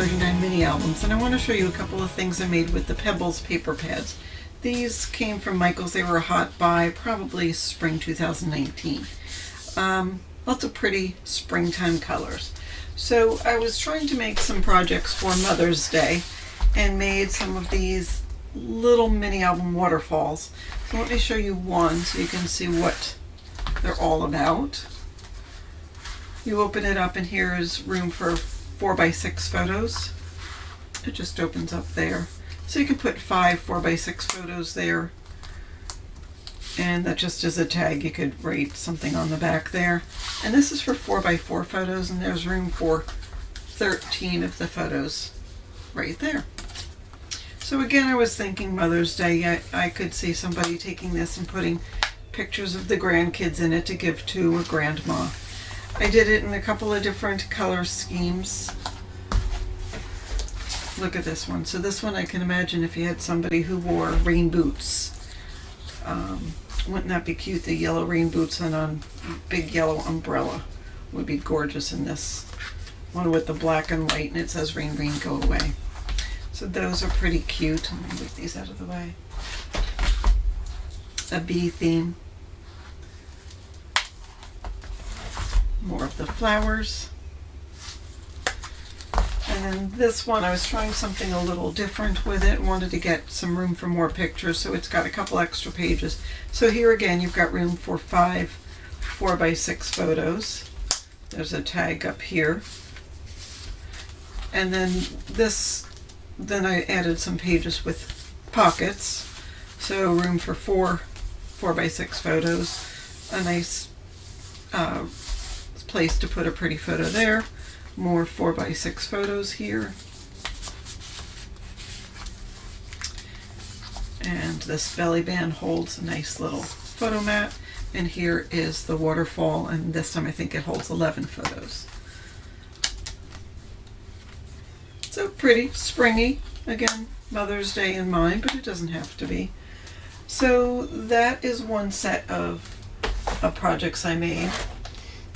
39 mini albums, and I want to show you a couple of things I made with the Pebbles paper pads. These came from Michael's. They were a hot buy, probably spring 2019. Lots of pretty springtime colors. So I was trying to make some projects for Mother's Day and made some of these little mini album waterfalls. So let me show you one so you can see what they're all about. You open it up and here is room for 4x6 photos. It just opens up there. So you can put 5 4x6 photos there. And that just is a tag. You could write something on the back there. And this is for 4x4 photos, and there's room for 13 of the photos right there. So again, I was thinking Mother's Day. I could see somebody taking this and putting pictures of the grandkids in it to give to a grandma. I did it in a couple of different color schemes. Look at this one. So this one I can imagine if you had somebody who wore rain boots. Wouldn't that be cute? The yellow rain boots and a big yellow umbrella would be gorgeous in this one with the black and white, and it says rain, rain, go away. So those are pretty cute. Let me move these out of the way. A bee theme. More of the flowers. And then this one, I was trying something a little different with it. Wanted to get some room for more pictures, so it's got a couple extra pages. So here again, you've got room for 5 4x6 photos. There's a tag up here. And then then I added some pages with pockets. So room for 4 4x6 photos. A nice place to put a pretty photo there. More 4x6 photos here. And this belly band holds a nice little photo mat. And here is the waterfall, and this time I think it holds 11 photos. So pretty, springy. Again, Mother's Day in mind, but it doesn't have to be. So that is one set of projects I made.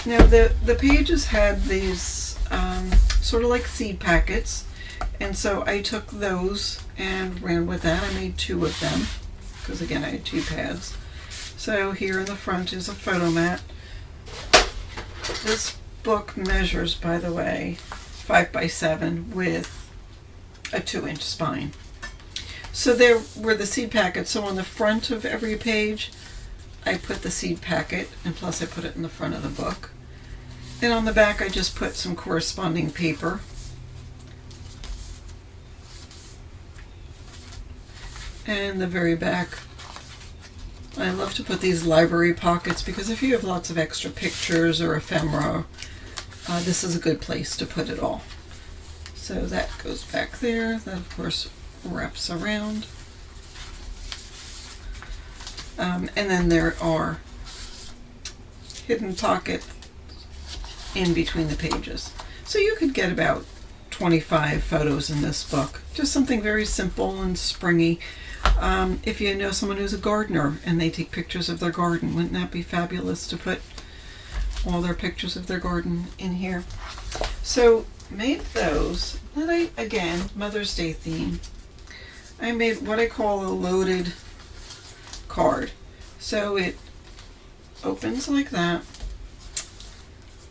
Now the pages had these sort of like seed packets, and so I took those and ran with that. I made 2 of them because again I had 2 pads. So here in the front is a photo mat. This book measures, by the way, 5x7 with a 2-inch spine. So there were the seed packets. So on the front of every page I put the seed packet, and plus I put it in the front of the book. And on the back I just put some corresponding paper. And the very back, I love to put these library pockets because if you have lots of extra pictures or ephemera, this is a good place to put it all. So that goes back there. That of course wraps around. And then there are hidden pockets in between the pages. So you could get about 25 photos in this book. Just something very simple and springy. If you know someone who's a gardener and they take pictures of their garden, wouldn't that be fabulous to put all their pictures of their garden in here? So made those. Then again, Mother's Day theme, I made what I call a loaded card. So it opens like that.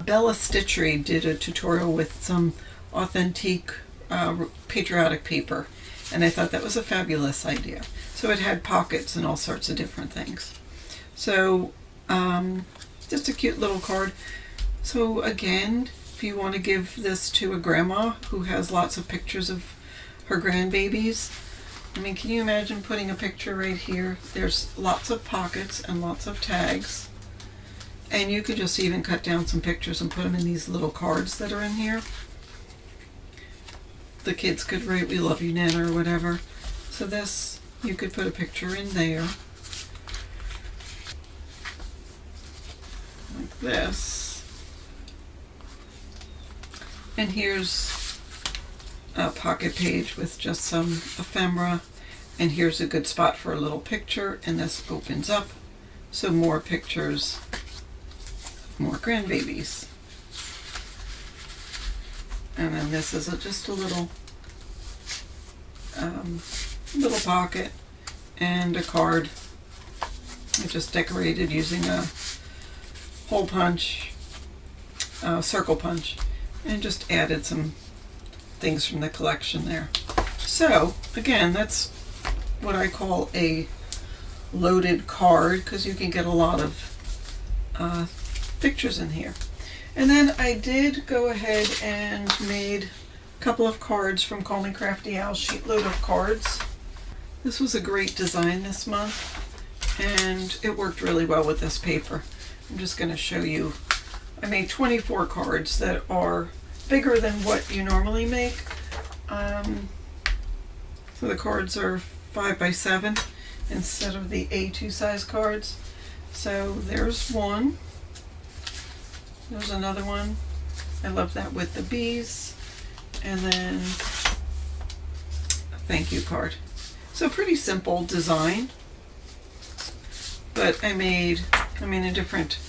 Bella Stitchery did a tutorial with some authentic patriotic paper, and I thought that was a fabulous idea. So it had pockets and all sorts of different things. So just a cute little card. So again, if you want to give this to a grandma who has lots of pictures of her grandbabies, I mean, can you imagine putting a picture right here? There's lots of pockets and lots of tags. And you could just even cut down some pictures and put them in these little cards that are in here. The kids could write, "We love you, Nana," or whatever. So this, you could put a picture in there. Like this. And here's a pocket page with just some ephemera. And here's a good spot for a little picture. And this opens up. So more pictures. More grandbabies. And then this is just a little little pocket and a card. I just decorated using a hole punch, circle punch, and just added some things from the collection there. So again, that's what I call a loaded card, because you can get a lot of pictures in here. And then I did go ahead and made a couple of cards from Call Me Crafty Al's Sheetload of Cards. This was a great design this month, and it worked really well with this paper. I'm just going to show you. I made 24 cards that are bigger than what you normally make. So the cards are 5x7 instead of the A2 size cards. So there's one. There's another one. I love that with the bees. And then a thank you card. So pretty simple design. But I made, in different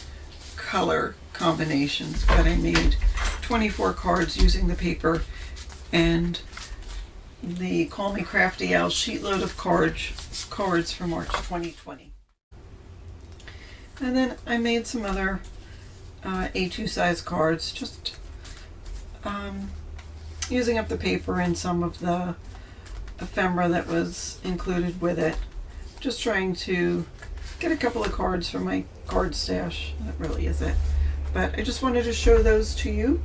color combinations, but I made 24 cards using the paper and the Call Me Crafty Al's Sheetload of cards for March 2020. And then I made some other A2 size cards, just using up the paper and some of the ephemera that was included with it. Just trying to get a couple of cards from my card stash. That really is it. But I just wanted to show those to you.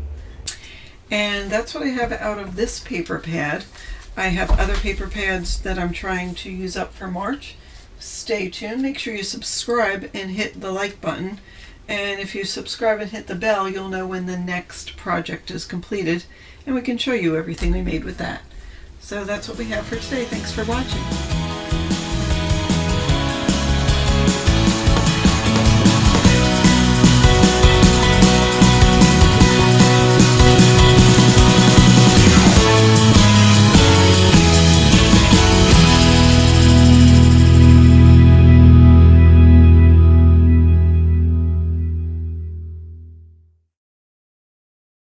And that's what I have out of this paper pad. I have other paper pads that I'm trying to use up for March. Stay tuned. Make sure you subscribe and hit the like button. And if you subscribe and hit the bell, you'll know when the next project is completed. And we can show you everything we made with that. So that's what we have for today. Thanks for watching.